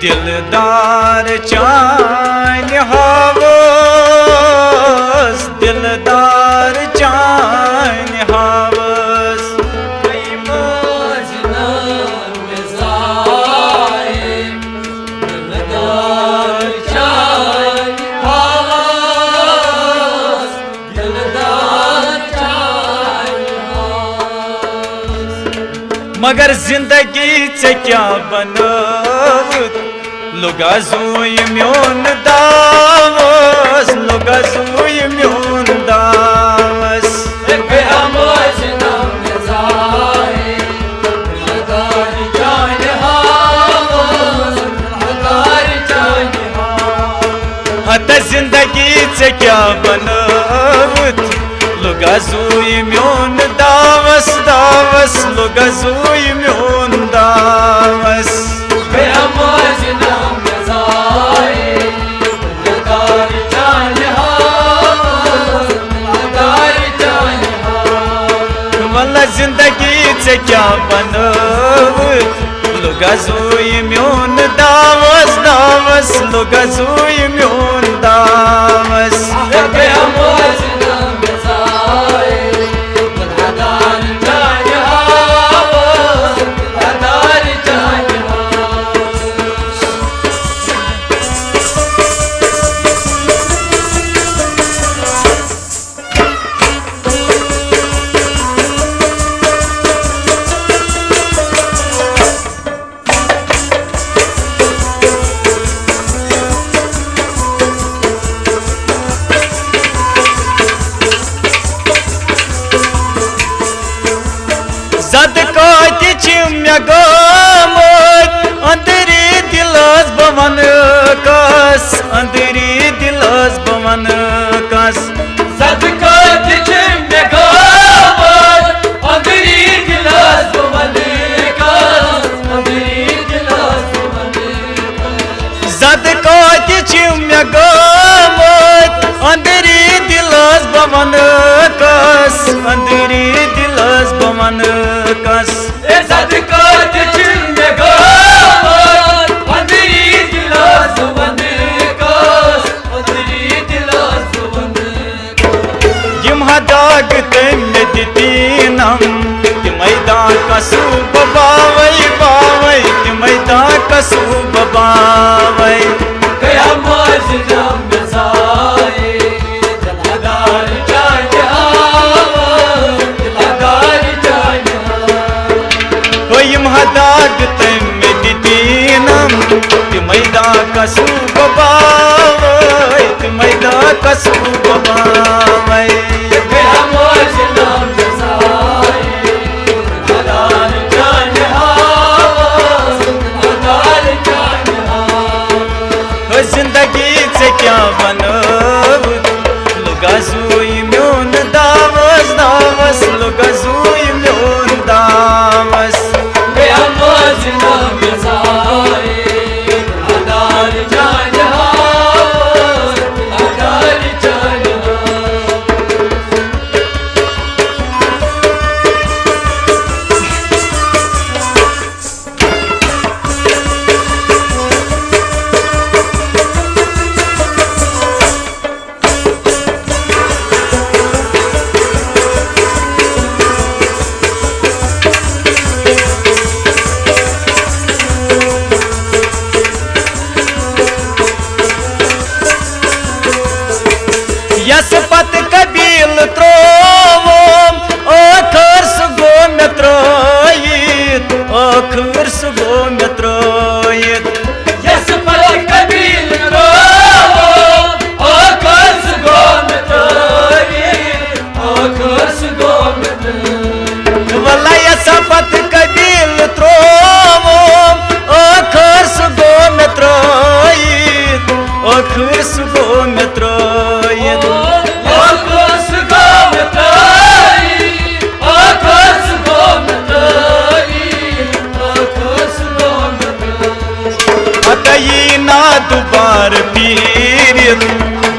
दिलदार चान हावस, दिलदार चान हावस। मगर जिंदगी से क्या बनवत, लुगाजुय म्योन दावस, लुगाजुय म्योन दावस। हत जिंदगी से क्या बनवत, लुगाजुय म्योन दावस दावस, लुगाजुय म्योन दावस। वल्ला जिंदगी से क्या बनवत, लुगाजुय म्योन दावस दावस, लुगाजुय म्योन दावस। जद कोति चिम्या गोमत, अंदरी दिलस बवन कस, अंदरी दिलस बवन कस। जद कोति चिम्या गोमत, अंदरी दिलस बवन कस, अंदरी दिलस बवन कस। जद कोति चिम्या गोमत, अंदरी दिलस बवन कस, अंदरी दिलस बवन कस। जद कोति चिम्या गोमत, अंदरी दिलस बवन कस, अंदरी दिलस बवन कस। यम दाग तमे दितीनम, तिमै दाग कसू बावै बावै, तिमै दाग कसू बावै। गया मजना में जाए, दिलदार जाने हावस, दिलदार जाने हावस। यम दाग तमे दितीनम, तिमै दाग कसू बावै, तिमै दाग कसू बावै। गया मजना में जाए, दिलदार जाने हावस, दिलदार जाने हावस। जिंदगी से क्या बनवत, लुगाजुय म्योन दावस दावस, लुगाजुय म्योन दावस। गया मजना में जाए, दिलदार जाने हावस, दिलदार जाने यस पत कबील त्रोवम, आखर सुगो में त्रोयित, आखर सुगो में त्रोयित। यस पत कबील त्रोवम, आखर सुगो में त्रोयित, आखर सुगो में त्रोयित। वल्ला यस पत कबील त्रोवम, आखर सुगो में त्रोयित, आखर सुगो में त्रोयित। आखर सुगो में त्रोयित, आखर सुगो में त्रोयित, आखर सुगो में त्रोयित। अतई ना दुबार पीरित,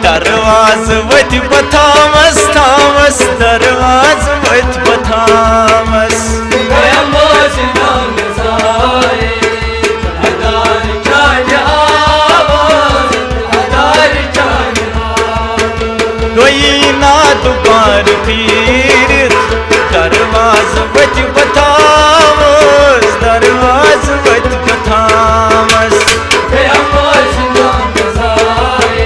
दरवाज वत बथावस थावस, दरवाज वत बथावस। गया मजना में जाए, दिलदार जाने दुबार पीरित दरवाज वत बतावस दरवाज वत बतावस गया मौजना गजाए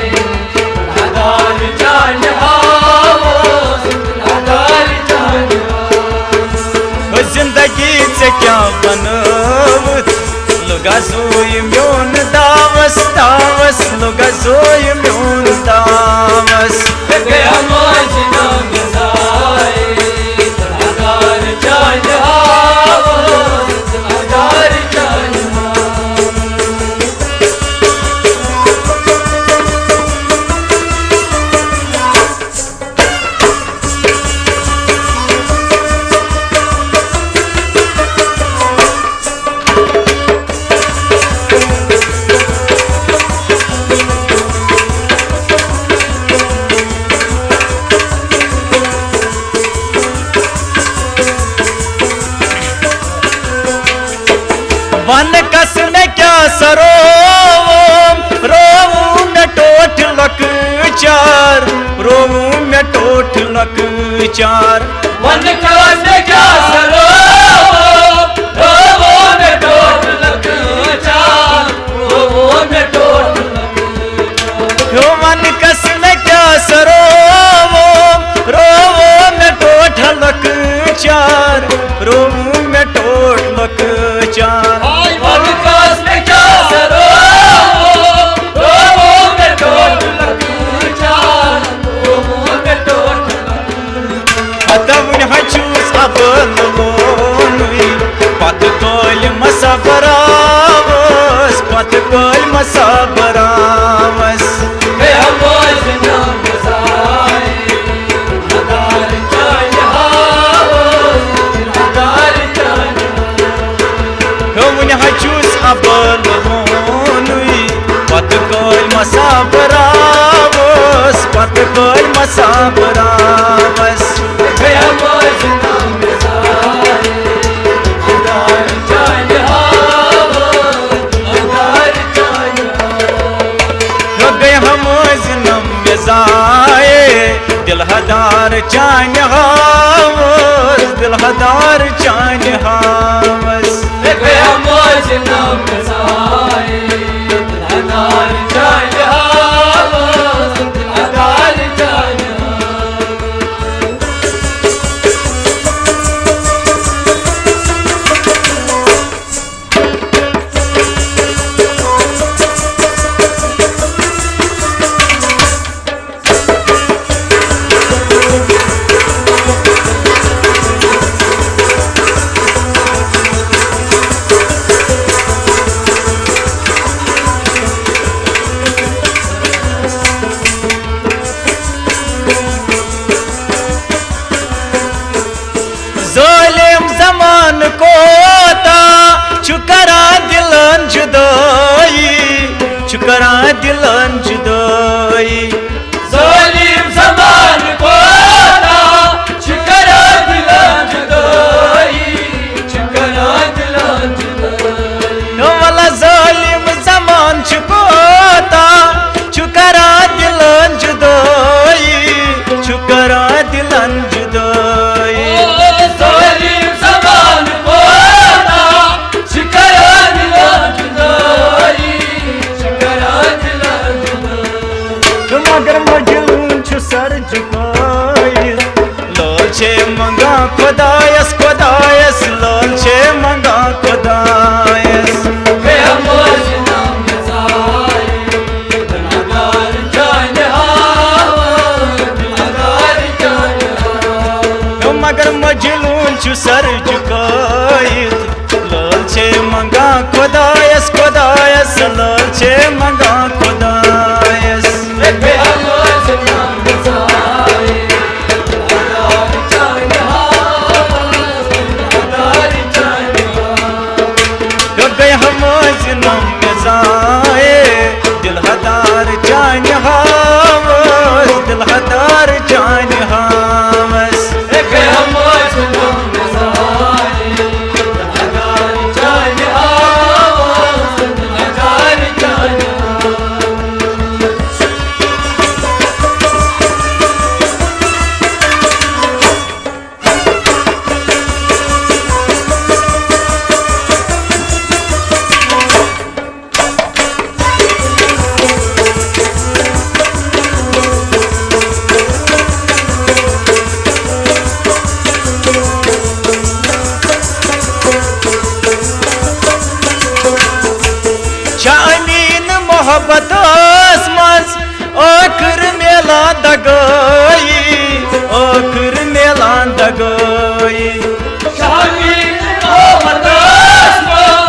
हदार जान हावस हदार जान जिंदगी से क्या बनवत लुगा सोय म्योन दावस दावस लुगा सोय म्योन दावस गया मौजना गजाए हदार जान हावस हदार जान वन कस में क्या सरो रोऊ में टोट लक चार रोऊ में टोट लक चार मन का से क्या सरो वो में टोट लग चाल वो में टोट लग यो वन कस में क्या सरो रोऊ में टोट लक चार रोऊ में टोट लक चार मन का से क्या सरो वो में टोट लग चाल वो में टोट लग अदवन हचूस अबल लोनुई पत कोल मसबरावस पत कोल मसबरावस गया मौजना गजाए हदार जान हावस हदार जान हवन हचूस अबल लोनुई पत कोल मसबरावस पत कोल मसबरावस गया मौजना गजाए हदार जान हावस हदार जान हो गए हम जिनम मिजाए दिल हदार चान हावस दिल हदार चान हावस गया मौजना गजाए हदार जान हावस हदार जान ज़ालिम ज़मान कोता चुकरा दिलन जुदाई चुकरा दिलन जुदाई ज़ालिम ज़मान को ना चुकरा दिलां जुदाई चुकरा दिलां जुदाई नो वाला ज़ालिम ज़मान चुकोता चुकरा दिलन जुदाई चुकरा दिलन जुदाई ज़ालिम ज़मान को ना चुकरा दिलां जुदाई चुकरा दिलां जुदाई मगर मजलूम छु सर झुकाई लोल छे मंगा खुदायस खुदायस लोल छे मंगा खुदायस गया मौजना गजाए हदार जान हावस हदार जान मगर मजलूम छु सर झुकाई लोल छे मंगा खुदायस खुदायस लोल छे मंगा खुदायस गया मौजना गजाए हदार जान हावस हदार जान हो गए हम जिनम मिजाए दिल हदार जान हावस दिल हदार जान हावस गया मौजना गजाए हदार जान हावस हदार जान मोहब्बत मज आखिर मिलान दगाई आखिर मिलान दगाई शामीन मोहब्बत मज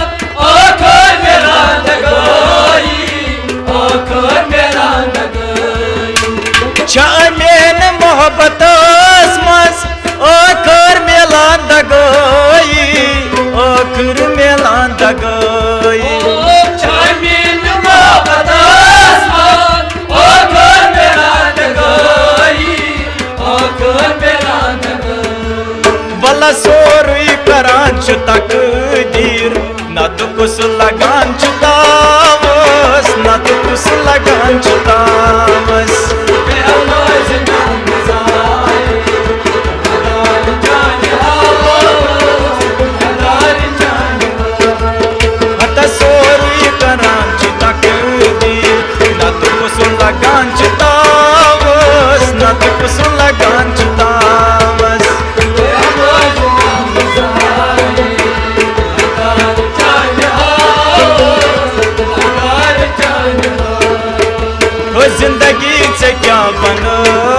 आखिर मिलान दगाई आखिर मिलान दगाई शामीन मोहब्बत मज आखिर मिलान दगाई आखिर मिलान दगाई शामीन मोहब्बत मज आखिर मिलान दगाई आखिर मिलान दगाई बला सोरुई करान छु तकदीर नत कुस लगान छु तावस नत कुस लगान छु तावस हता सोरुई करान छु तकदीर नत कुस लगान छु तावस नत कुस लगान छु तावस हो जिंदगी से क्या बनो